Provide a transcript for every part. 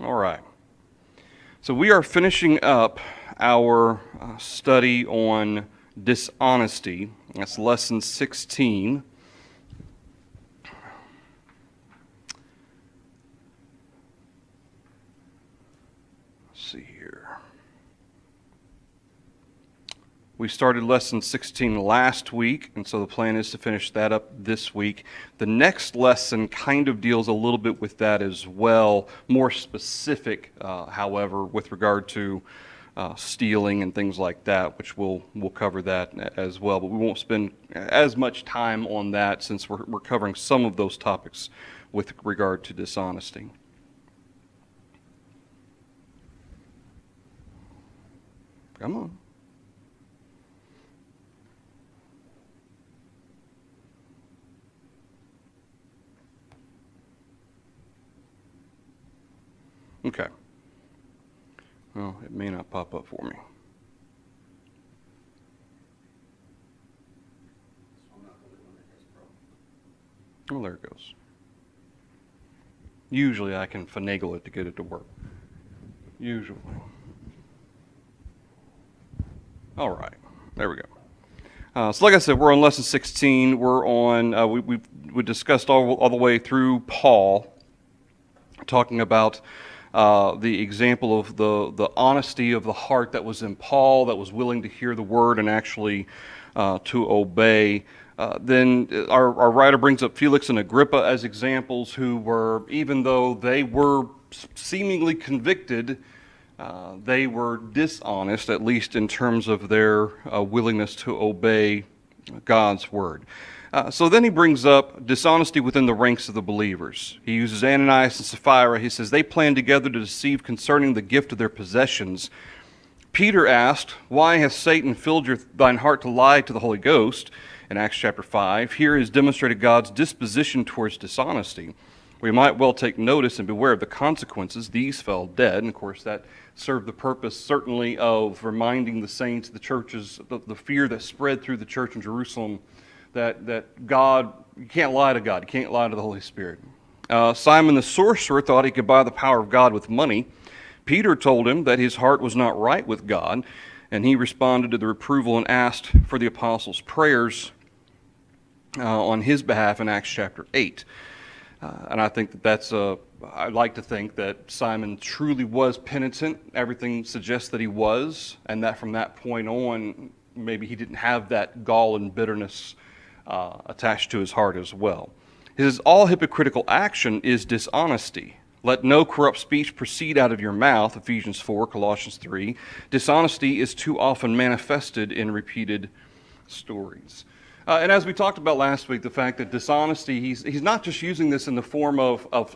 All right. So we are finishing up our study on dishonesty. That's lesson 16. Let's see here. We started lesson 16 last week, and so the plan is to finish that up this week. The next lesson kind of deals a little bit with that as well, more specific, however, with regard to stealing and things like that, which we'll cover that as well. But we won't spend as much time on that since we're covering some of those topics with regard to dishonesty. Come on. Okay. Well, it may not pop up for me. Oh, there it goes. Usually I can finagle it to get it to work. Usually. All right. There we go. So like I said, we're on lesson 16. We're on, we discussed all the way through Paul, talking about the example of the honesty of the heart that was in Paul, that was willing to hear the word and actually to obey. Then our writer brings up Felix and Agrippa as examples who were, even though they were seemingly convicted, they were dishonest, at least in terms of their willingness to obey God's word. So then he brings up dishonesty within the ranks of the believers. He uses Ananias and Sapphira. He says, they planned together to deceive concerning the gift of their possessions. Peter asked, why has Satan filled thine heart to lie to the Holy Ghost? In Acts chapter 5, here is demonstrated God's disposition towards dishonesty. We might well take notice and beware of the consequences. These fell dead. And of course, that served the purpose certainly of reminding the saints, the churches, the fear that spread through the church in Jerusalem, that God, you can't lie to God. You can't lie to the Holy Spirit. Simon the sorcerer thought he could buy the power of God with money. Peter told him that his heart was not right with God, and he responded to the reproval and asked for the apostles' prayers on his behalf in Acts chapter 8. And I think I'd like to think that Simon truly was penitent. Everything suggests that he was, and that from that point on, maybe he didn't have that gall and bitterness attached to his heart as well. He says, all hypocritical action is dishonesty. Let no corrupt speech proceed out of your mouth, Ephesians 4, Colossians 3. Dishonesty is too often manifested in repeated stories. And as we talked about last week, the fact that dishonesty, he's not just using this in the form of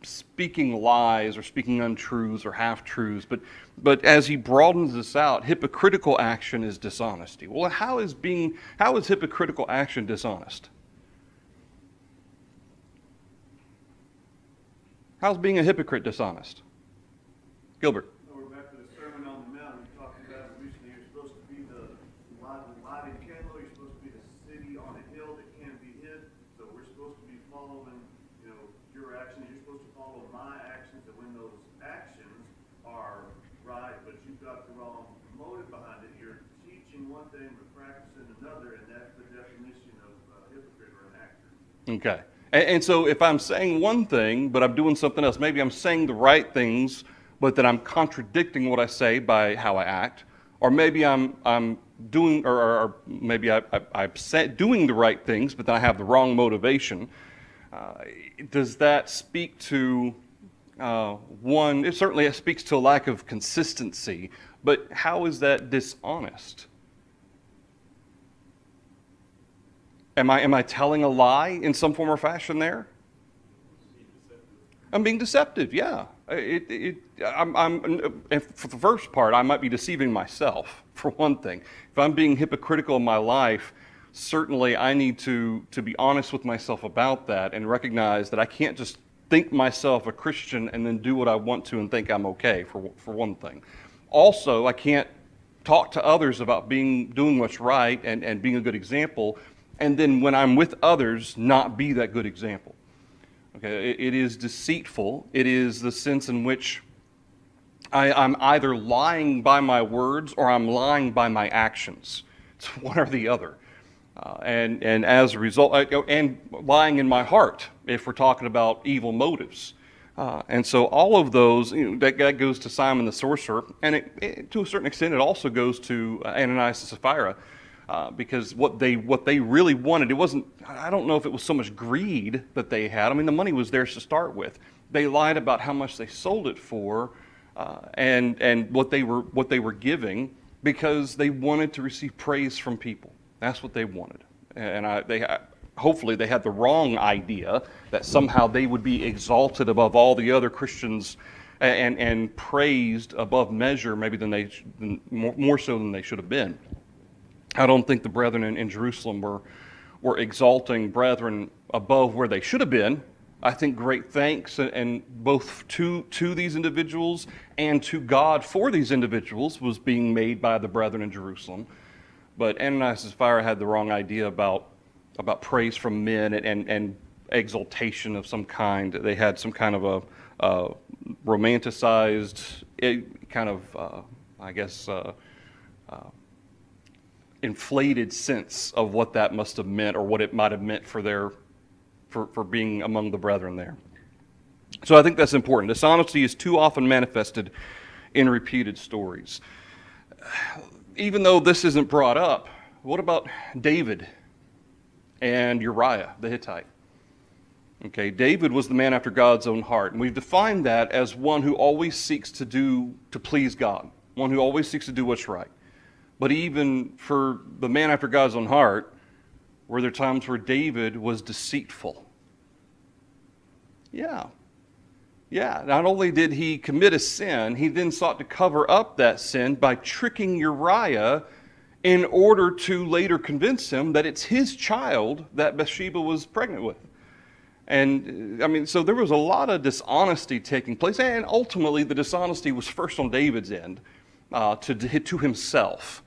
speaking lies or speaking untruths or half-truths, but as he broadens this out, hypocritical action is dishonesty. Well, how is hypocritical action dishonest? How's being a hypocrite dishonest? Gilbert. We're back to the Sermon on the Mount. We talked about it recently. You're supposed to be the lighted candle. You're supposed to be the city on a hill that can't be hid. So we're supposed to be following, your actions. You're supposed to follow my actions. And when those actions are right, but you've got the wrong motive behind it, you're teaching one thing but practicing another, and that's the definition of a hypocrite or an actor. Okay. And so if I'm saying one thing, but I'm doing something else, maybe I'm saying the right things, but that I'm contradicting what I say by how I act, or maybe I'm doing, or maybe I'm doing the right things, but then I have the wrong motivation. Does that speak to one? It certainly speaks to a lack of consistency, but how is that dishonest? Am I telling a lie in some form or fashion there? I'm being deceptive, yeah. For the first part, I might be deceiving myself, for one thing. If I'm being hypocritical in my life, certainly I need to be honest with myself about that and recognize that I can't just think myself a Christian and then do what I want to and think I'm okay, for one thing. Also, I can't talk to others about doing what's right and being a good example, and then when I'm with others, not be that good example. Okay, it is deceitful. It is the sense in which I'm either lying by my words or I'm lying by my actions. It's one or the other. And as a result, and lying in my heart, if we're talking about evil motives. And so all of those, that goes to Simon the sorcerer, and to a certain extent, it also goes to Ananias and Sapphira, because what they really wanted, it wasn't, I don't know if it was so much greed that they had. I mean, the money was theirs to start with. They lied about how much they sold it for, and what they were giving, because they wanted to receive praise from people. That's what they wanted, and hopefully they had the wrong idea that somehow they would be exalted above all the other Christians and praised above measure, maybe more so than they should have been. I don't think the brethren in Jerusalem were exalting brethren above where they should have been. I think great thanks and both to these individuals and to God for these individuals was being made by the brethren in Jerusalem. But Ananias and Sapphira had the wrong idea about praise from men and exaltation of some kind. They had some kind of a romanticized, kind of, inflated sense of what that must have meant, or what it might have meant for being among the brethren there. So I think that's important. Dishonesty is too often manifested in repeated stories. Even though this isn't brought up, what about David and Uriah the Hittite? Okay, David was the man after God's own heart, and we've defined that as one who always seeks to please God, one who always seeks to do what's right. But even for the man after God's own heart, were there times where David was deceitful? Yeah. Not only did he commit a sin, he then sought to cover up that sin by tricking Uriah in order to later convince him that it's his child that Bathsheba was pregnant with. And, I mean, so there was a lot of dishonesty taking place, and ultimately the dishonesty was first on David's end, to himself.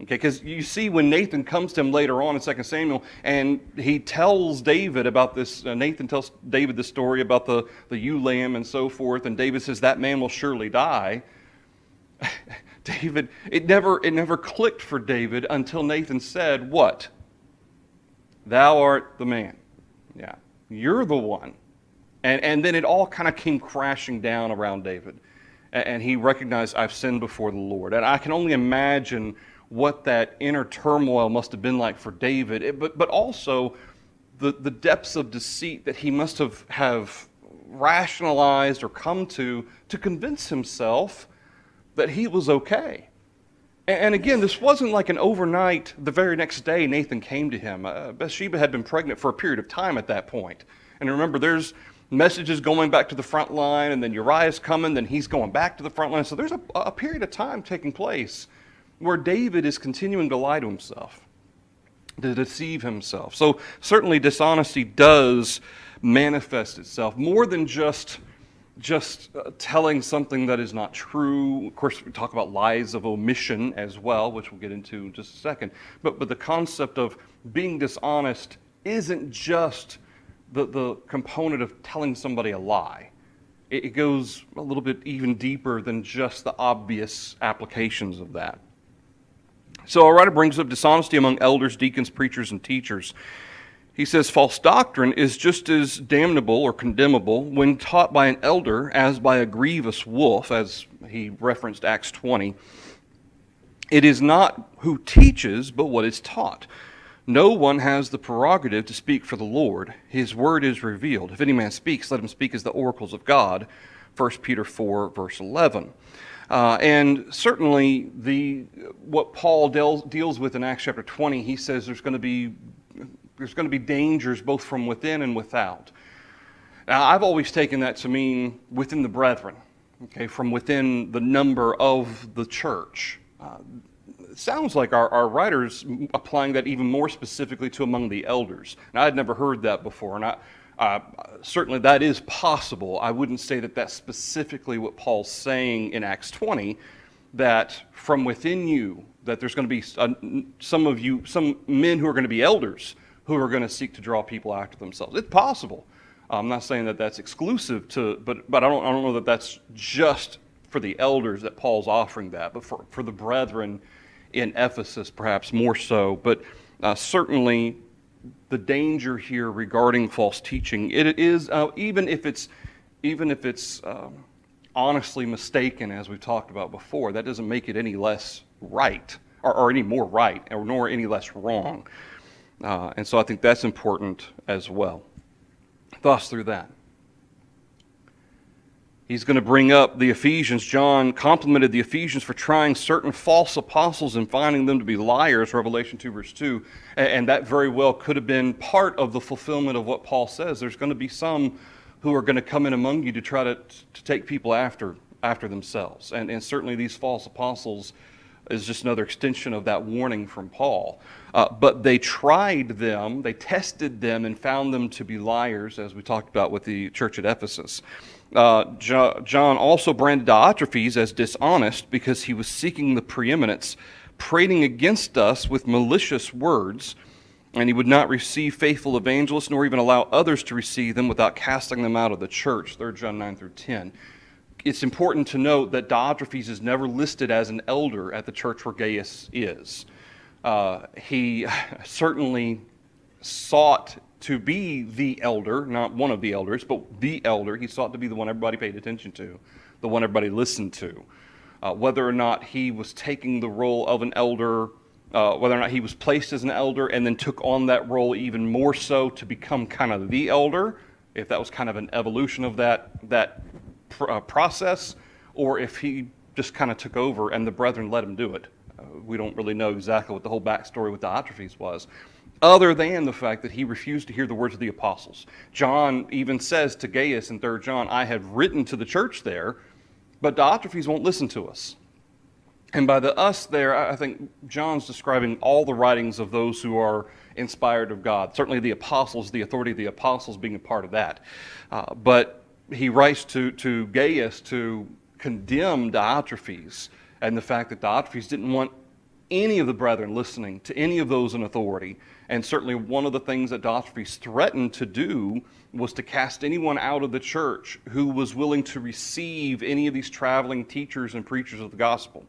Okay, because you see when Nathan comes to him later on in 2 Samuel, and he tells David about this, Nathan tells David the story about the ewe lamb and so forth, and David says, that man will surely die. David, it never clicked for David until Nathan said, what? Thou art the man. Yeah, you're the one. And then it all kind of came crashing down around David. And he recognized, I've sinned before the Lord. And I can only imagine what that inner turmoil must have been like for David, but also the depths of deceit that he must have rationalized or come to convince himself that he was okay. And again, this wasn't like an overnight, the very next day Nathan came to him. Bathsheba had been pregnant for a period of time at that point. And remember, there's messages going back to the front line, and then Uriah's coming, then he's going back to the front line. So there's a period of time taking place where David is continuing to lie to himself, to deceive himself. So certainly dishonesty does manifest itself more than just telling something that is not true. Of course, we talk about lies of omission as well, which we'll get into in just a second. But the concept of being dishonest isn't just the component of telling somebody a lie. It goes a little bit even deeper than just the obvious applications of that. So our writer brings up dishonesty among elders, deacons, preachers, and teachers. He says false doctrine is just as damnable or condemnable when taught by an elder as by a grievous wolf, as he referenced Acts 20. It is not who teaches, but what is taught. No one has the prerogative to speak for the Lord. His word is revealed. If any man speaks, let him speak as the oracles of God. 1 Peter 4, verse 11. And certainly what Paul deals with in Acts chapter 20, he says there's going to be dangers both from within and without. Now, I've always taken that to mean within the brethren, okay, from within the number of the church. It sounds like our writer's applying that even more specifically to among the elders. Now, I'd never heard that before, and certainly that is possible. I wouldn't say that that's specifically what Paul's saying in Acts 20, that from within you, that there's going to be some men who are going to be elders who are going to seek to draw people after themselves. It's possible. I'm not saying that that's exclusive to, but I don't know that that's just for the elders that Paul's offering that, but for the brethren in Ephesus perhaps more so. But certainly the danger here regarding false teaching, it is even if it's honestly mistaken, as we've talked about before, that doesn't make it any less right or any more right, or nor any less wrong. And so I think that's important as well. Thus, through that, he's going to bring up the Ephesians. John complimented the Ephesians for trying certain false apostles and finding them to be liars, Revelation 2, verse 2. And that very well could have been part of the fulfillment of what Paul says. There's going to be some who are going to come in among you to try to take people after themselves. And certainly these false apostles is just another extension of that warning from Paul. But they tried them, they tested them, and found them to be liars, as we talked about with the church at Ephesus. John also branded Diotrephes as dishonest because he was seeking the preeminence, prating against us with malicious words, and he would not receive faithful evangelists, nor even allow others to receive them without casting them out of the church, 3 John 9 through 10. It's important to note that Diotrephes is never listed as an elder at the church where Gaius is. He certainly sought to be the elder, not one of the elders, but the elder. He sought to be the one everybody paid attention to, the one everybody listened to. Whether or not he was taking the role of an elder, whether or not he was placed as an elder and then took on that role even more so to become kind of the elder, if that was kind of an evolution of that process, or if he just kind of took over and the brethren let him do it. We don't really know exactly what the whole backstory with Diotrephes was, other than the fact that he refused to hear the words of the apostles. John even says to Gaius in 3 John, I have written to the church there, but Diotrephes won't listen to us. And by the us there, I think John's describing all the writings of those who are inspired of God. Certainly the apostles, the authority of the apostles being a part of that. But he writes to Gaius to condemn Diotrephes and the fact that Diotrephes didn't want any of the brethren listening to any of those in authority. And certainly one of the things that Diotrephes threatened to do was to cast anyone out of the church who was willing to receive any of these traveling teachers and preachers of the gospel.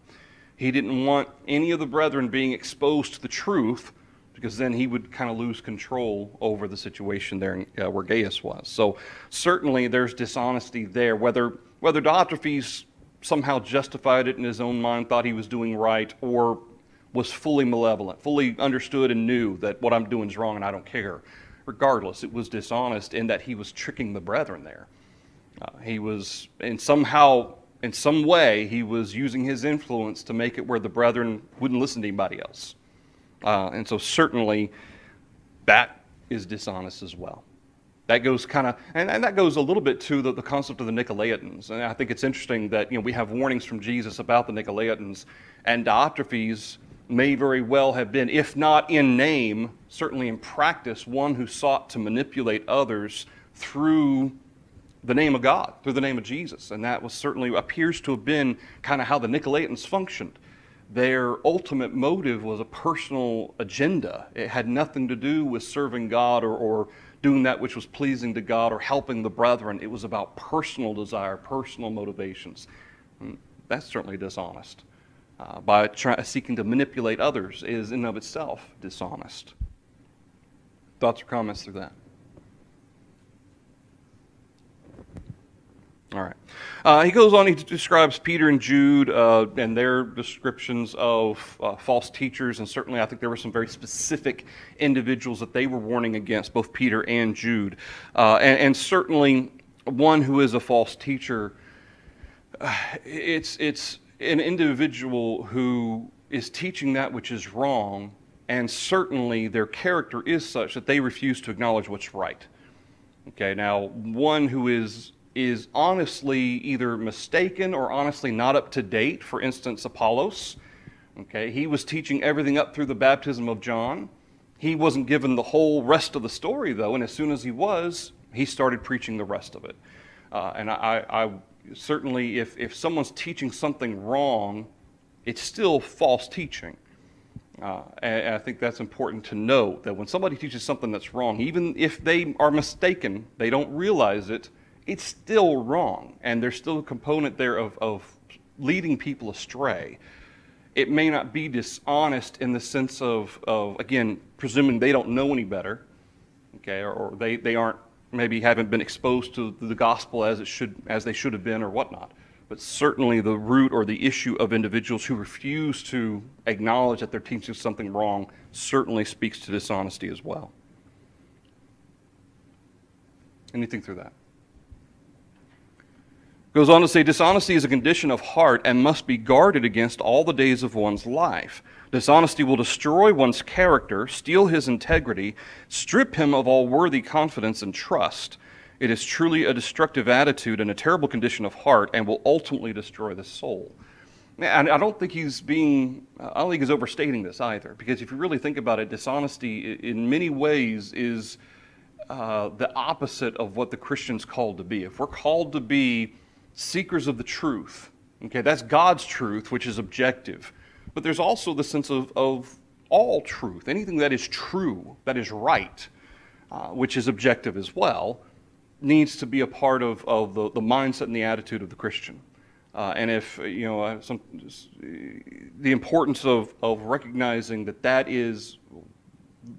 He didn't want any of the brethren being exposed to the truth, because then he would kind of lose control over the situation there where Gaius was. So certainly there's dishonesty there. Whether Diotrephes somehow justified it in his own mind, thought he was doing right, or was fully malevolent, fully understood and knew that what I'm doing is wrong and I don't care. Regardless, it was dishonest in that he was tricking the brethren there. He was, in some way, he was using his influence to make it where the brethren wouldn't listen to anybody else. And so certainly that is dishonest as well. That goes kind of, and that goes a little bit to the concept of the Nicolaitans. And I think it's interesting that we have warnings from Jesus about the Nicolaitans, and Diotrephes may very well have been, if not in name, certainly in practice, one who sought to manipulate others through the name of God, through the name of Jesus. And that was certainly appears to have been kind of how the Nicolaitans functioned. Their ultimate motive was a personal agenda. It had nothing to do with serving God or doing that which was pleasing to God or helping the brethren. It was about personal desire, personal motivations. And that's certainly dishonest. By seeking to manipulate others is in and of itself dishonest. Thoughts or comments through that? All right. He goes on, he describes Peter and Jude and their descriptions of false teachers, and certainly I think there were some very specific individuals that they were warning against, both Peter and Jude. And certainly one who is a false teacher, it's an individual who is teaching that which is wrong, and certainly their character is such that they refuse to acknowledge what's right. Okay, now one who is honestly either mistaken or honestly not up to date. For instance, Apollos. Okay, he was teaching everything up through the baptism of John. He wasn't given the whole rest of the story, though, and as soon as he was, he started preaching the rest of it. And I certainly, if someone's teaching something wrong, it's still false teaching. And I think that's important to note, that when somebody teaches something that's wrong, even if they are mistaken, they don't realize it, it's still wrong. And there's still a component there of leading people astray. It may not be dishonest in the sense of again, presuming they don't know any better, okay, or they aren't, maybe haven't been exposed to the gospel as they should have been or whatnot. But certainly the root or the issue of individuals who refuse to acknowledge that they're teaching something wrong certainly speaks to dishonesty as well. Anything through that? Goes on to say, dishonesty is a condition of heart and must be guarded against all the days of one's life. Dishonesty will destroy one's character, steal his integrity, strip him of all worthy confidence and trust. It is truly a destructive attitude and a terrible condition of heart, and will ultimately destroy the soul. And I don't think he's overstating this either, because if you really think about it, dishonesty in many ways is the opposite of what the Christian's called to be. If we're called to be seekers of the truth, okay, that's God's truth, which is objective. But there's also the sense of all truth, anything that is true, that is right, which is objective as well, needs to be a part of the mindset and the attitude of the Christian. And if, the importance of recognizing that is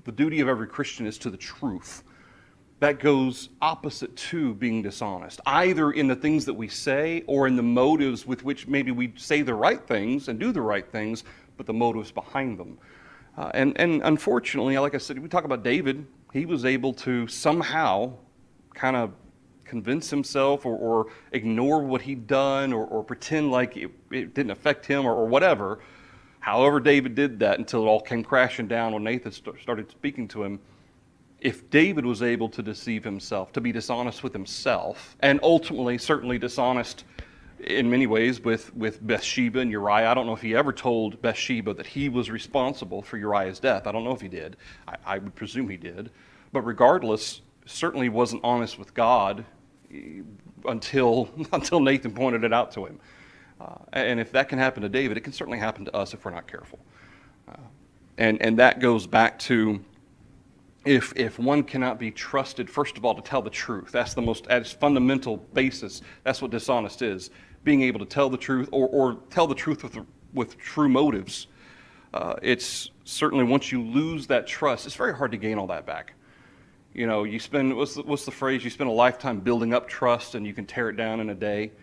the duty of every Christian is to the truth. That goes opposite to being dishonest, either in the things that we say or in the motives with which maybe we say the right things and do the right things, but the motives behind them. And unfortunately, like I said, we talk about David, he was able to somehow kind of convince himself or ignore what he'd done or pretend like it didn't affect him or whatever. However David did that until it all came crashing down when Nathan started speaking to him. If David was able to deceive himself, to be dishonest with himself, and ultimately certainly dishonest in many ways with Bathsheba and Uriah. I don't know if he ever told Bathsheba that he was responsible for Uriah's death. I don't know if he did. I would presume he did. But regardless, certainly wasn't honest with God until Nathan pointed it out to him. And if that can happen to David, it can certainly happen to us if we're not careful. And that goes back to if one cannot be trusted, first of all, to tell the truth. That's at its fundamental basis. That's what dishonest is. Being able to tell the truth or tell the truth with true motives. It's certainly, once you lose that trust, it's very hard to gain all that back. You spend, what's the phrase? You spend a lifetime building up trust and you can tear it down in a day.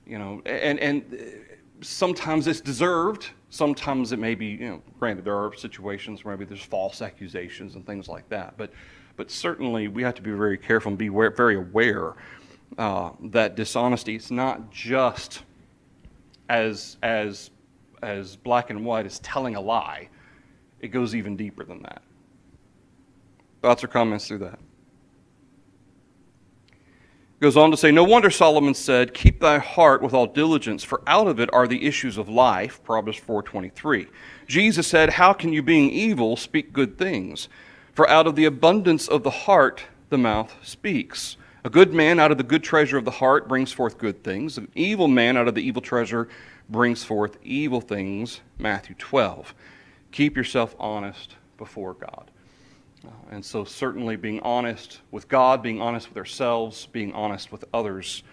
And sometimes it's deserved. Sometimes it may be, granted, there are situations where maybe there's false accusations and things like that. But certainly we have to be very careful and be very aware that dishonesty is not just as black and white as telling a lie. It goes even deeper than that. Thoughts or comments through that? Goes on to say, no wonder Solomon said, keep thy heart with all diligence, for out of it are the issues of life, Proverbs 4:23. Jesus said, how can you, being evil, speak good things? For out of the abundance of the heart the mouth speaks. A good man out of the good treasure of the heart brings forth good things. An evil man out of the evil treasure brings forth evil things, Matthew 12. Keep yourself honest before God. And so certainly being honest with God, being honest with ourselves, being honest with others,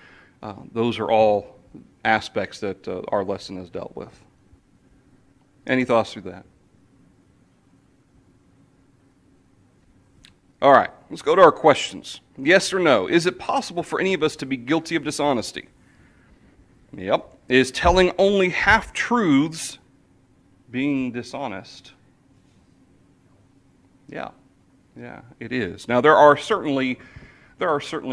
those are all aspects that our lesson has dealt with. Any thoughts through that? All right, let's go to our questions. Yes or no? Is it possible for any of us to be guilty of dishonesty? Yep. Is telling only half-truths being dishonest? Yeah, it is. Now, there are certainly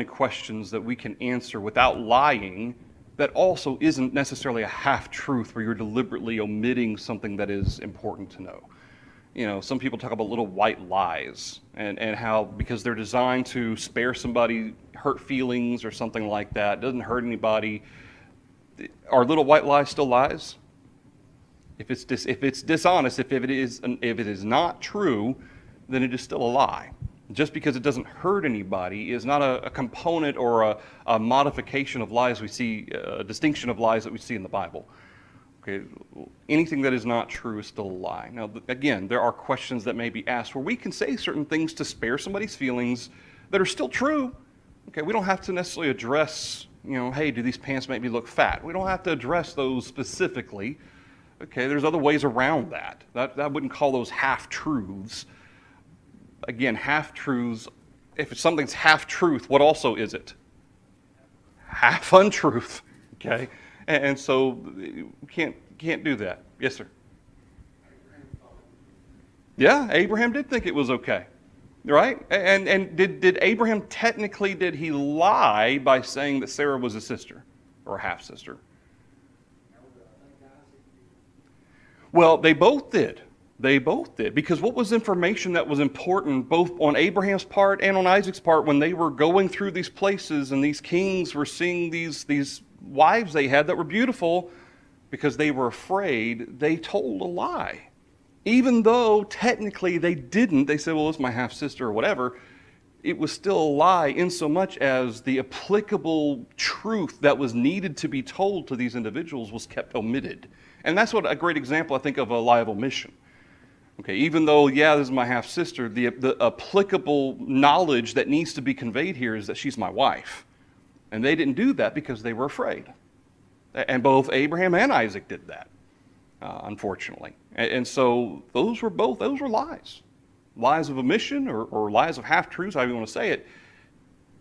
questions that we can answer without lying that also isn't necessarily a half-truth where you're deliberately omitting something that is important to know. Some people talk about little white lies and how because they're designed to spare somebody hurt feelings or something like that, it doesn't hurt anybody. Are little white lies still lies? If it's dishonest, if it is not true, then it is still a lie. Just because it doesn't hurt anybody is not a component or a modification of lies we see, a distinction of lies that we see in the Bible. Okay, anything that is not true is still a lie. Now, again, there are questions that may be asked where we can say certain things to spare somebody's feelings that are still true. Okay, we don't have to necessarily address, hey, do these pants make me look fat? We don't have to address those specifically. Okay, there's other ways around that. I wouldn't call those half-truths. Again, half-truths, if something's half-truth, what also is it? Half-untruth, okay? And so we can't do that. Yes, sir? Yeah, Abraham did think it was okay, right? And did Abraham technically, did he lie by saying that Sarah was a sister or a half-sister? Well, they both did. They both did. Because what was information that was important both on Abraham's part and on Isaac's part when they were going through these places and these kings were seeing these wives they had that were beautiful, because they were afraid, they told a lie. Even though technically they didn't, they said, well, it's my half-sister or whatever, it was still a lie in so much as the applicable truth that was needed to be told to these individuals was kept omitted. And that's what a great example, I think, of a lie of omission. Okay, even though, yeah, this is my half-sister, the applicable knowledge that needs to be conveyed here is that she's my wife. And they didn't do that because they were afraid. And both Abraham and Isaac did that, unfortunately. And so those were lies. Lies of omission or lies of half-truths, however you want to say it.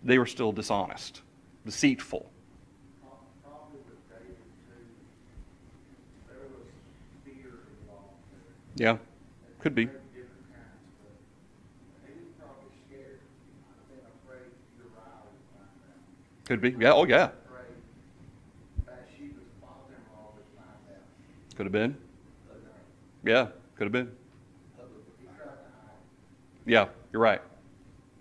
They were still dishonest, deceitful. Probably with David, too, there was fear involved there. Yeah, could be. Different kinds, but he was probably scared. I've been afraid Uriah would find out. Could be. Yeah, oh yeah. Afraid Bathsheba's father-in-law would find out. Could have been. But Yeah, could have been. he tried to hide. Yeah, you're right.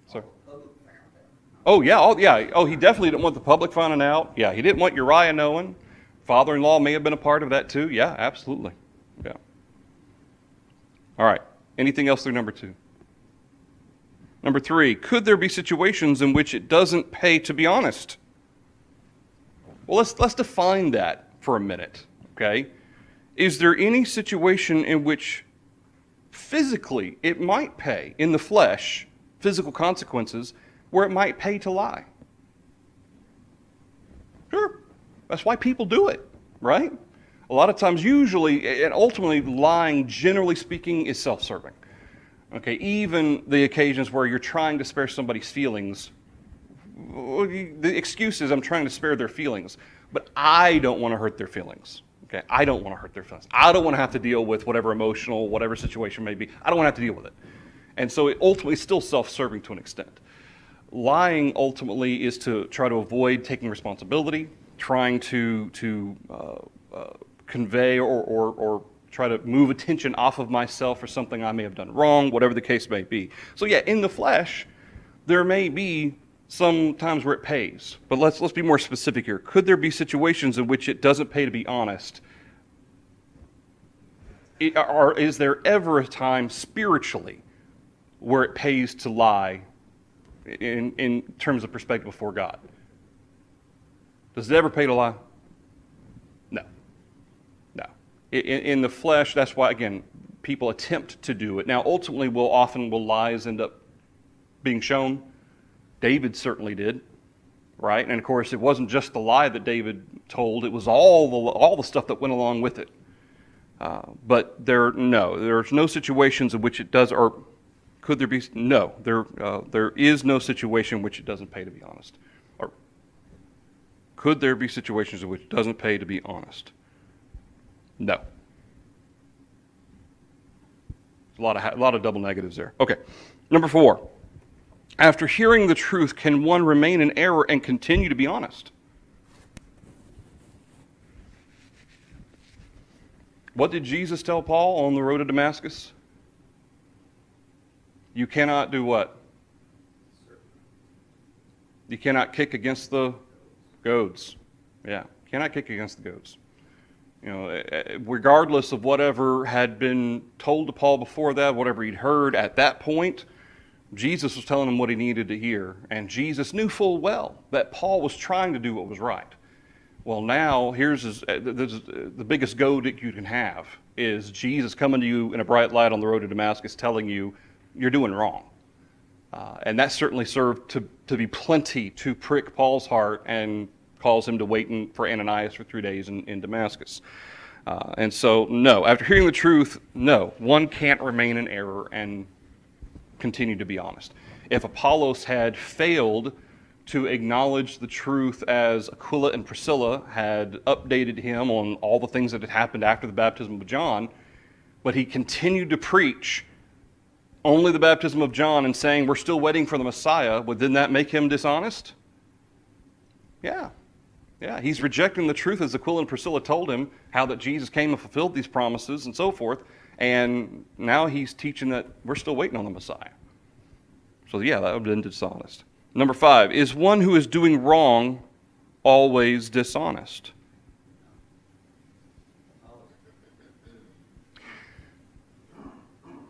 So. Public found out. Oh yeah, he definitely didn't want the public finding out. Yeah, he didn't want Uriah knowing. Father-in-law may have been a part of that too. Yeah, absolutely. Yeah. All right. Anything else through number 2? Number 3, could there be situations in which it doesn't pay to be honest? Well, let's define that for a minute, okay? Is there any situation in which physically it might pay, in the flesh, physical consequences, where it might pay to lie? Sure. That's why people do it, right? A lot of times, usually, and ultimately, lying, generally speaking, is self-serving. Okay, even the occasions where you're trying to spare somebody's feelings, the excuse is I'm trying to spare their feelings, but I don't want to hurt their feelings. Okay, I don't want to hurt their feelings. I don't want to have to deal with whatever emotional, whatever situation may be. I don't want to have to deal with it. And so it ultimately is still self-serving to an extent. Lying ultimately is to try to avoid taking responsibility, trying to convey or try to move attention off of myself for something I may have done wrong, whatever the case may be. So yeah, in the flesh, there may be some times where it pays. But let's be more specific here. Could there be situations in which it doesn't pay to be honest? Or is there ever a time spiritually where it pays to lie in terms of perspective before God? Does it ever pay to lie? No. No. In the flesh, that's why, again, people attempt to do it. Now, ultimately, will lies end up being shown? David certainly did, right? And of course, it wasn't just the lie that David told; it was all the stuff that went along with it. But there's no situations in which it does, or could there be? No, there is no situation in which it doesn't pay to be honest. Or could there be situations in which it doesn't pay to be honest? No. A lot of double negatives there. Okay, number 4. After hearing the truth, can one remain in error and continue to be honest? What did Jesus tell Paul on the road to Damascus? You cannot do what? You cannot kick against the goads. Yeah, cannot kick against the goads. Regardless of whatever had been told to Paul before that, whatever he'd heard at that point, Jesus was telling him what he needed to hear. And Jesus knew full well that Paul was trying to do what was right. Well, now the biggest goad that you can have is Jesus coming to you in a bright light on the road to Damascus telling you you're doing wrong. And that certainly served to be plenty to prick Paul's heart and cause him to wait for Ananias for 3 days in Damascus. And so, no, after hearing the truth, no, one can't remain in error and continue to be honest. If Apollos had failed to acknowledge the truth as Aquila and Priscilla had updated him on all the things that had happened after the baptism of John, but he continued to preach only the baptism of John and saying we're still waiting for the Messiah, would then that make him dishonest? Yeah. Yeah, he's rejecting the truth as Aquila and Priscilla told him, how that Jesus came and fulfilled these promises and so forth, and now he's teaching that we're still waiting on the Messiah. So yeah, that would have been dishonest. Number 5, is one who is doing wrong always dishonest?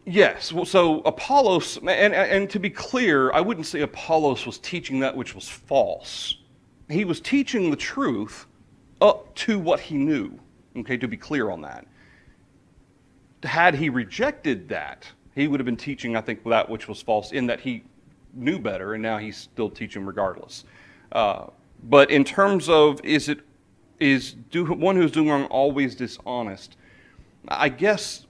Yes. Well, so Apollos, and to be clear, I wouldn't say Apollos was teaching that which was false. He was teaching the truth up to what he knew. Okay, to be clear on that. Had he rejected that, he would have been teaching, I think, that which was false in that he knew better, and now he's still teaching regardless. But in terms of one who's doing wrong always dishonest? I guess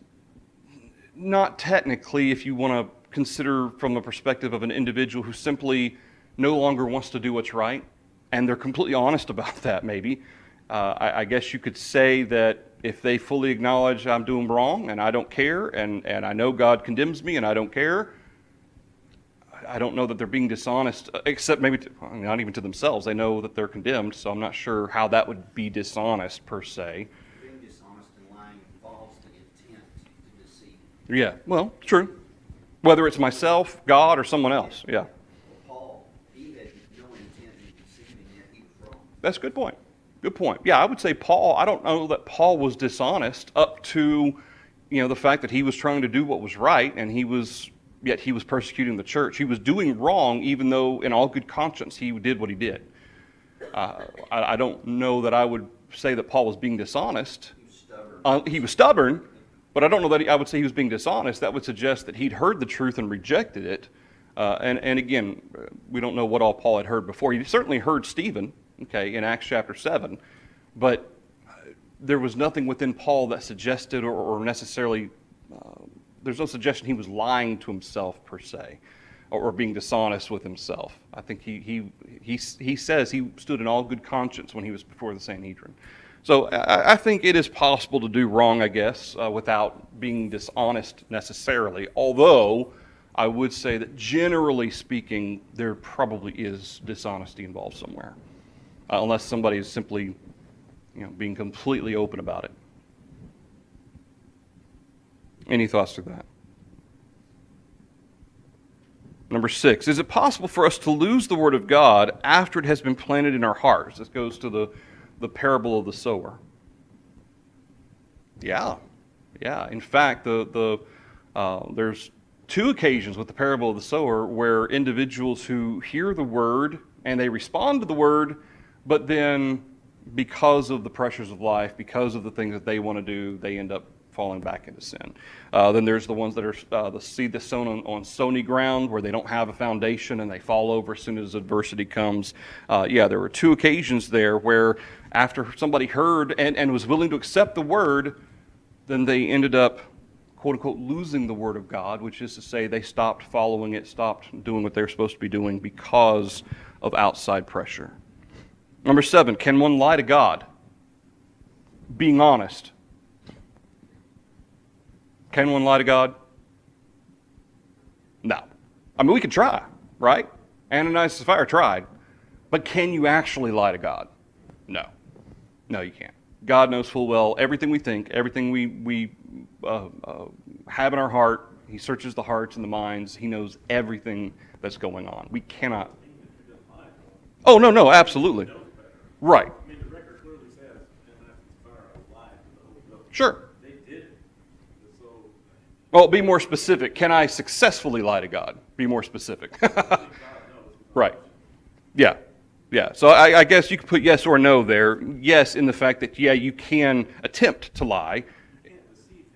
not technically, if you want to consider from the perspective of an individual who simply no longer wants to do what's right, and they're completely honest about that, maybe. I guess you could say that if they fully acknowledge I'm doing wrong and I don't care, and I know God condemns me and I don't care, I don't know that they're being dishonest, except maybe not even to themselves. They know that they're condemned, so I'm not sure how that would be dishonest per se. Being dishonest and lying involves the intent to deceive. Yeah, well, true. Whether it's myself, God, or someone else, yeah. Paul, he had no intent in deceiving, yet he was wrong. That's a good point. Good point. Yeah, I would say Paul, I don't know that Paul was dishonest up to, the fact that he was trying to do what was right, and yet he was persecuting the church. He was doing wrong, even though in all good conscience he did what he did. I don't know that I would say that Paul was being dishonest. He was stubborn. He was stubborn, but I don't know that I would say he was being dishonest. That would suggest that he'd heard the truth and rejected it. And again, we don't know what all Paul had heard before. He certainly heard Stephen, in Acts chapter 7, but there was nothing within Paul that suggested or necessarily, there's no suggestion he was lying to himself per se, or being dishonest with himself. I think he says he stood in all good conscience when he was before the Sanhedrin. So I think it is possible to do wrong, I guess, without being dishonest necessarily, although I would say that generally speaking, there probably is dishonesty involved somewhere, unless somebody is simply, being completely open about it. Any thoughts to that? Number 6, is it possible for us to lose the Word of God after it has been planted in our hearts? This goes to the parable of the sower. Yeah. In fact, there's 2 occasions with the parable of the sower where individuals who hear the Word and they respond to the Word, but then because of the pressures of life, because of the things that they want to do, they end up falling back into sin. Then there's the ones that are the seed that's sown on stony ground where they don't have a foundation and they fall over as soon as adversity comes. There were 2 occasions there where after somebody heard and was willing to accept the Word, then they ended up, quote unquote, losing the Word of God, which is to say they stopped following it, stopped doing what they're supposed to be doing because of outside pressure. Number 7, can one lie to God? Being honest. Can one lie to God? No. I mean, we could try, right? Ananias and Sapphira tried. But can you actually lie to God? No. No, you can't. God knows full well everything we think, everything we have in our heart. He searches the hearts and the minds. He knows everything that's going on. We cannot. Oh, no, absolutely. Right. I mean, the record clearly says Ananias and Sapphira lied to the Holy Ghost. Sure. They did it. So, Well, be more specific. Can I successfully lie to God? Be more specific. God knows. Right. Yeah. Yeah, so I guess you could put yes or no there. Yes, in the fact that, yeah, you can attempt to lie.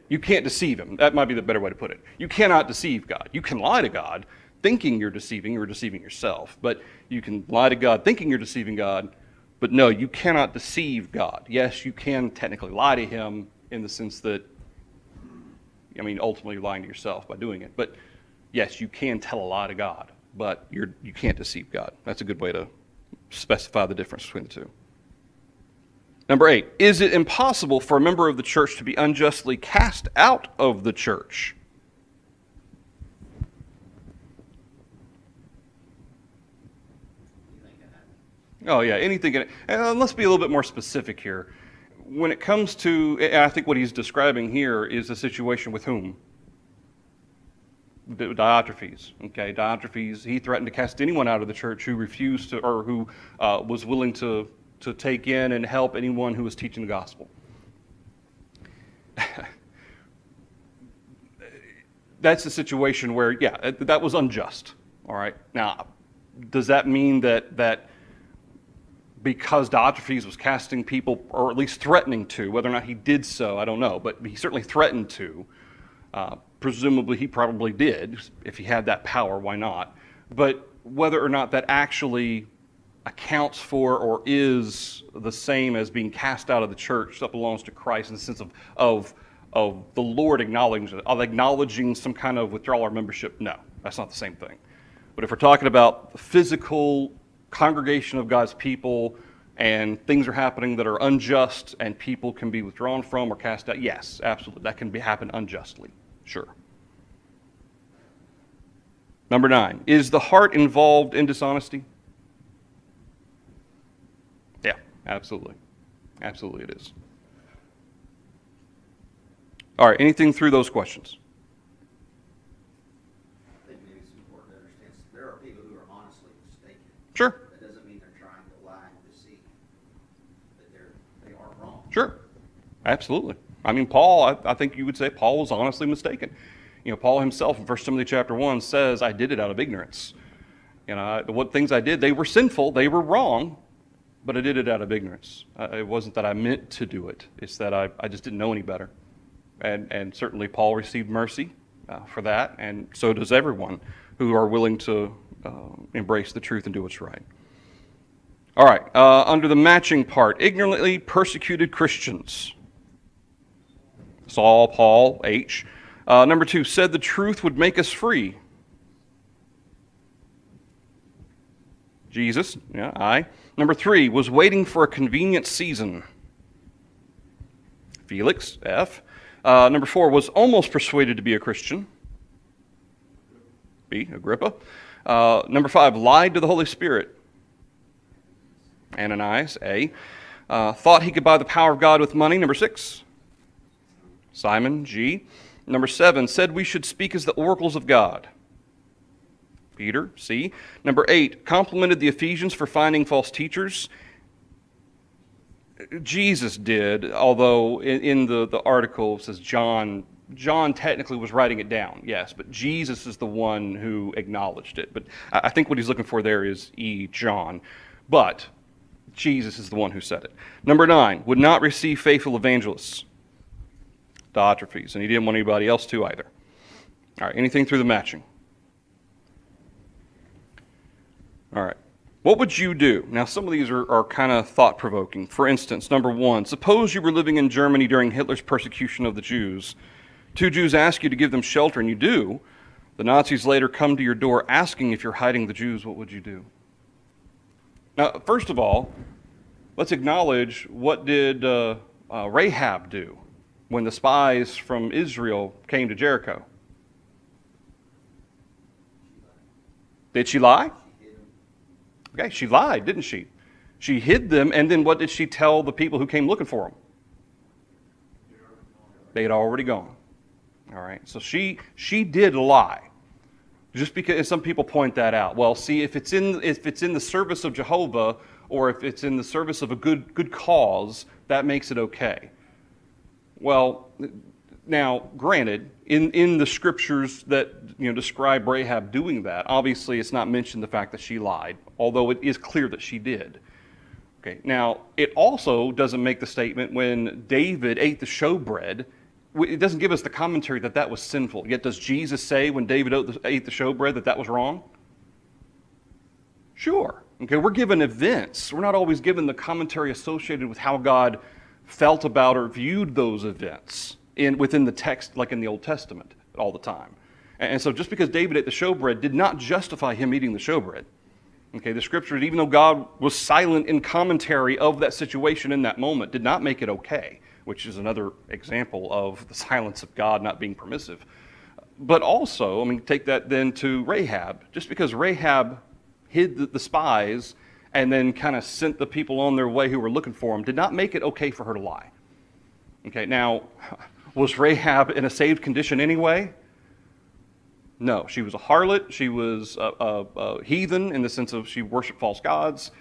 You can't deceive him. That might be the better way to put it. You cannot deceive God. You can lie to God thinking you're deceiving yourself. But you can lie to God thinking you're deceiving God. But no, you cannot deceive God. Yes, you can technically lie to him in the sense that, I mean, ultimately you're lying to yourself by doing it. But yes, you can tell a lie to God, but you can't deceive God. That's a good way to specify the difference between the two. Number 8, is it impossible for a member of the church to be unjustly cast out of the church? Oh, yeah, anything. And let's be a little bit more specific here. When it comes to, and I think what he's describing here is a situation with whom? Diotrephes. Okay, Diotrephes, he threatened to cast anyone out of the church who refused to, or who was willing to take in and help anyone who was teaching the gospel. That's a situation where, yeah, that was unjust. All right. Now, does that mean that because Diotrephes was casting people, or at least threatening to, whether or not he did so, I don't know, but he certainly threatened to. Presumably he probably did. If he had that power, why not? But whether or not that actually accounts for or is the same as being cast out of the church that belongs to Christ in the sense of the Lord acknowledging some kind of withdrawal or membership, no, that's not the same thing. But if we're talking about the physical congregation of God's people and things are happening that are unjust and people can be withdrawn from or cast out, yes, absolutely, that can happen unjustly, sure. Number 9, is the heart involved in dishonesty? Yeah, absolutely. Absolutely it is. All right, anything through those questions? I think maybe it's important to understand, there are people who are honestly mistaken. Sure. That doesn't mean they're trying to lie and deceive, that they are wrong. Sure. Absolutely. I mean, Paul, I think you would say Paul was honestly mistaken. You know, Paul himself in 1 Timothy chapter 1 says, I did it out of ignorance. You know, what things I did, they were sinful, they were wrong, but I did it out of ignorance. It wasn't that I meant to do it. It's that I just didn't know any better. And certainly Paul received mercy for that, and so does everyone who are willing to embrace the truth and do what's right. All right, under the matching part, ignorantly persecuted Christians. Saul, Paul, H. Number 2, said the truth would make us free. Jesus, yeah, I. Number 3, was waiting for a convenient season. Felix, F. Number 4, was almost persuaded to be a Christian. B, Agrippa. Number 5, lied to the Holy Spirit. Ananias, A. Thought he could buy the power of God with money. Number 6, Simon, G. Number 7, said we should speak as the oracles of God. Peter, C. Number 8, complimented the Ephesians for finding false teachers. Jesus did, although in the article it says John technically was writing it down, yes, but Jesus is the one who acknowledged it. But I think what he's looking for there is John. But Jesus is the one who said it. Number 9, would not receive faithful evangelists. Diotrephes, and he didn't want anybody else to either. All right, anything through the matching? All right. What would you do? Now, some of these are kind of thought-provoking. For instance, number 1, suppose you were living in Germany during Hitler's persecution of the Jews. 2 Jews ask you to give them shelter, and you do. The Nazis later come to your door asking if you're hiding the Jews. What would you do? Now, first of all, let's acknowledge, what did Rahab do when the spies from Israel came to Jericho? Did she lie? Okay, she lied, didn't she? She hid them, and then what did she tell the people who came looking for them? They had already gone. All right, so she did lie. Just because some people point that out. Well, see, if it's in the service of Jehovah, or if it's in the service of a good cause, that makes it okay. Well, now, granted, in the scriptures that describe Rahab doing that, obviously it's not mentioned the fact that she lied although it is clear that she did. Okay, now, it also doesn't make the statement when David ate the showbread, it doesn't give us the commentary that that was sinful. Yet does Jesus say when David ate the showbread that that was wrong? Sure. Okay, we're given events. We're not always given the commentary associated with how God felt about or viewed those events within the text, like in the Old Testament, all the time. And so just because David ate the showbread did not justify him eating the showbread. Okay, the scriptures, even though God was silent in commentary of that situation in that moment, did not make it okay, which is another example of the silence of God not being permissive. But also, I mean, take that then to Rahab. Just because Rahab hid the spies and then kind of sent the people on their way who were looking for them did not make it okay for her to lie. Okay, now, was Rahab in a saved condition anyway? No, she was a harlot. She was a heathen in the sense of she worshiped false gods.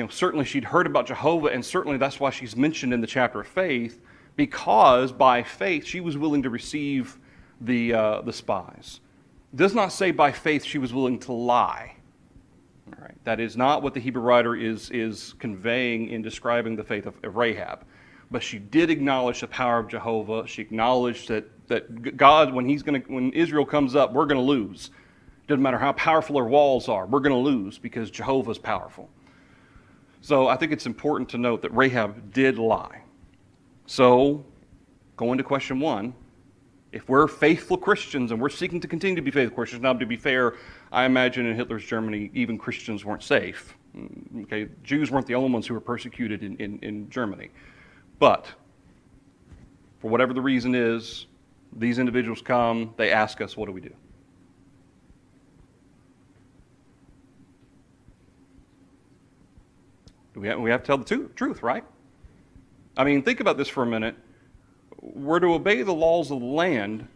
Certainly she'd heard about Jehovah, and certainly that's why she's mentioned in the chapter of faith, because by faith she was willing to receive the spies. It does not say by faith she was willing to lie. All right, that is not what the Hebrew writer is conveying in describing the faith of Rahab. But she did acknowledge the power of Jehovah. She acknowledged that God, when Israel comes up, we're going to lose. Doesn't matter how powerful our walls are, we're going to lose because Jehovah's powerful. So I think it's important to note that Rahab did lie. So, going to question 1, if we're faithful Christians and we're seeking to continue to be faithful Christians, now to be fair, I imagine in Hitler's Germany, even Christians weren't safe. Okay, Jews weren't the only ones who were persecuted in Germany. But, for whatever the reason is, these individuals come, they ask us, what do we do? We have to tell the truth, right? I mean, think about this for a minute. We're to obey the laws of the land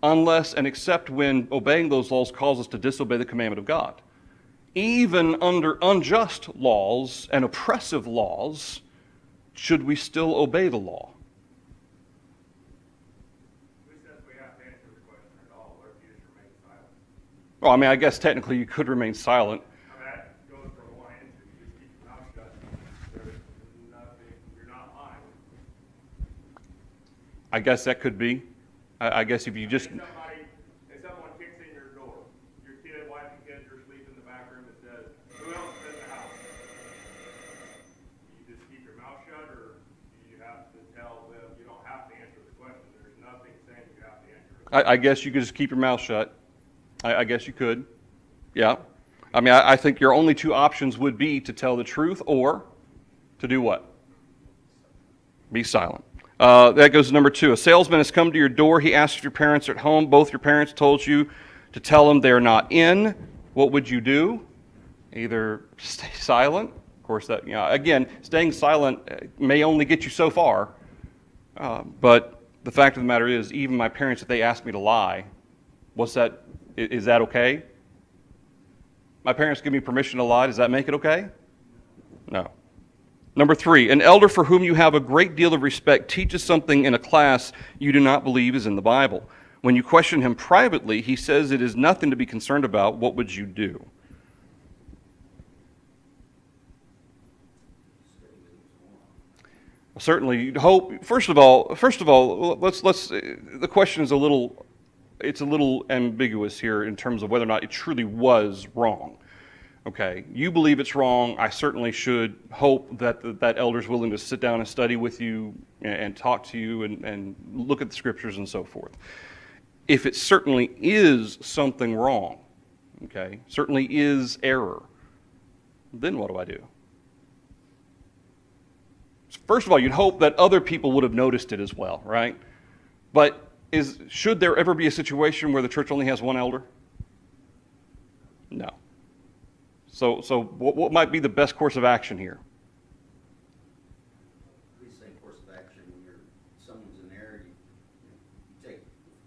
unless and except when obeying those laws causes us to disobey the commandment of God. Even under unjust laws and oppressive laws, should we still obey the law? Who says we have to answer the question at all, or if you just remain silent? Well, I mean, I guess technically you could remain silent. I mean, that goes for one answer. You just keep your mouth shut. There's nothing, you're not lying. I guess that could be. I guess if you just... If someone kicks in your door, your kid, wife, and kids are asleep in the back room, and says, who else is in the house? You just keep your mouth shut, or you have to tell them you don't have to answer the question? There's nothing saying you have to answer it. I guess you could just keep your mouth shut. I guess you could. Yeah. I mean, I think your only 2 options would be to tell the truth or to do what? Be silent. That goes to number 2. A salesman has come to your door. He asks if your parents are at home. Both your parents told you to tell him they're not in. What would you do? Either stay silent. Of course, that again, staying silent may only get you so far. But the fact of the matter is, even my parents, if they asked me to lie, is that okay? My parents give me permission to lie. Does that make it okay? No. Number 3, an elder for whom you have a great deal of respect teaches something in a class you do not believe is in the Bible. When you question him privately, he says it is nothing to be concerned about. What would you do? Well, certainly, you'd hope. First of all, let's. The question is a little ambiguous here in terms of whether or not it truly was wrong. Okay, you believe it's wrong. I certainly should hope that that elder's willing to sit down and study with you and talk to you and look at the scriptures and so forth. If it certainly is something wrong, okay, certainly is error, then what do I do? First of all, you'd hope that other people would have noticed it as well, right? But should there ever be a situation where the church only has one elder? No. So what might be the best course of action here? We say course of action when someone's in there,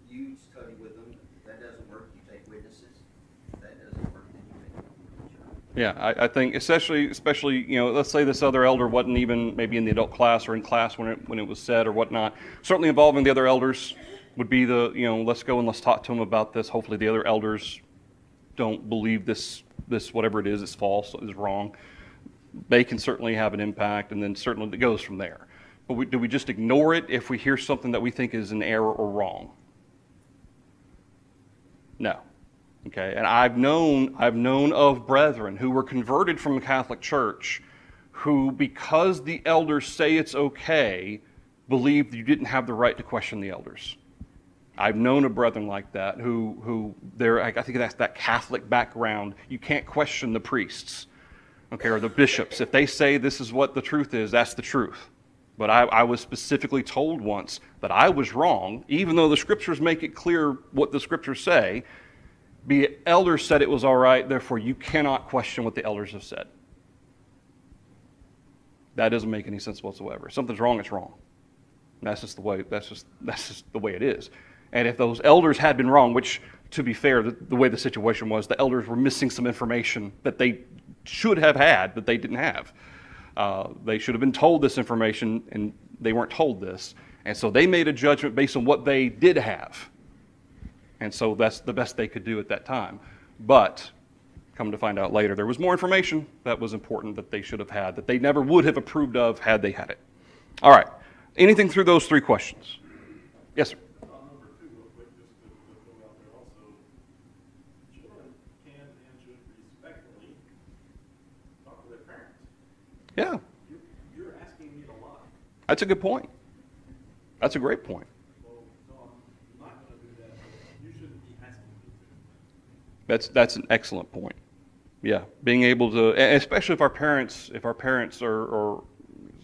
you study with them. If that doesn't work, you take witnesses. If that doesn't work, then you take them to church. Yeah, I think especially let's say this other elder wasn't even maybe in the adult class or in class when it was said or whatnot. Certainly involving the other elders would be let's go and let's talk to them about this. Hopefully the other elders don't believe this this whatever it is false, is wrong, they can certainly have an impact, and then certainly it goes from there. But do we just ignore it if we hear something that we think is an error or wrong? No. Okay, and I've known of brethren who were converted from the Catholic Church who, because the elders say it's okay, believed you didn't have the right to question the elders. I've known of brethren like that who I think that's that Catholic background. You can't question the priests, okay, or the bishops. If they say this is what the truth is, that's the truth. But I was specifically told once that I was wrong, even though the scriptures make it clear what the scriptures say. The elders said it was all right, therefore you cannot question what the elders have said. That doesn't make any sense whatsoever. If something's wrong, it's wrong. And that's just the way it is. And if those elders had been wrong, which, to be fair, the way the situation was, the elders were missing some information that they should have had that they didn't have. They should have been told this information, and they weren't told this. And so they made a judgment based on what they did have. And so that's the best they could do at that time. But come to find out later, there was more information that was important that they should have had, that they never would have approved of had they had it. All right. Anything through those three questions? Yes, sir. Number two, real quick, just to go out there also. Children can and should respectfully talk to their parents. Yeah, You're asking me a lot. that's a good point. That's a great point. So I'm not going to do that. You shouldn't be asking me to. That's an excellent point. Yeah, being able to, and especially if our parents are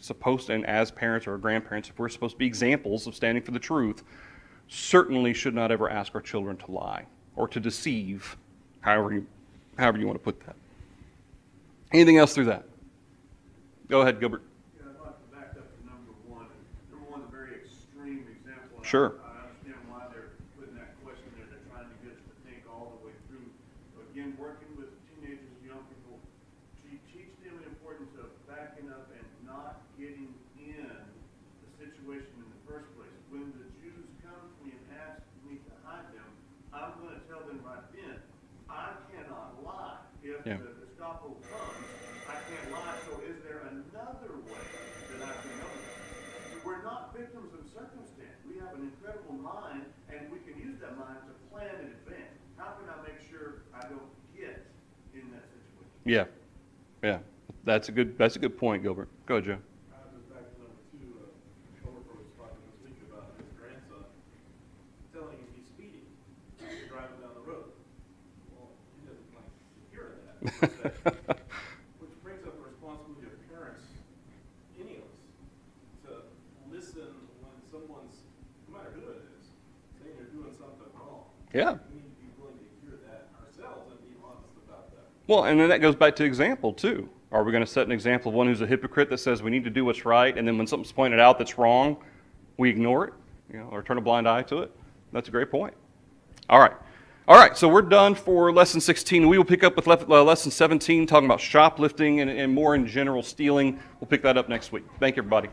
supposed to, and as parents or grandparents, if we're supposed to be examples of standing for the truth, certainly should not ever ask our children to lie or to deceive, however you want to put that. Anything else through that? Go ahead, Gilbert. Yeah, I'd like to back up to number one. Number one's a very extreme example. And Sure. I understand why they're putting that question there. They're trying to get us to think all the way through. So again, working with teenagers, young people, teach them the importance of backing up and not getting in the situation in the first place. When the Jews come to me and ask me to hide them, I'm going to tell them right then, I cannot lie. If Yeah. the Gestapo comes, I can't lie. So is there another way that I can know that? We're not victims of circumstance. We have an incredible mind, and we can use that mind to plan in advance. How can I make sure I don't get in that situation? Yeah, yeah. That's a good point, Gilbert. Go ahead, Joe. Just back to number two, coworker was talking this week about his grandson telling him he's speeding, driving down the road. Well, he doesn't like to hear that. Which brings up the responsibility of parents, any of us, to listen when someone's, no matter who it is, saying they're doing something wrong. Yeah. We need to be willing to hear that ourselves and be honest about that. Well, and then that goes back to example, too. Are we going to set an example of one who's a hypocrite that says we need to do what's right, and then when something's pointed out that's wrong, we ignore it, or turn a blind eye to it? That's a great point. All right, so we're done for Lesson 16. We will pick up with Lesson 17, talking about shoplifting and more in general stealing. We'll pick that up next week. Thank you, everybody.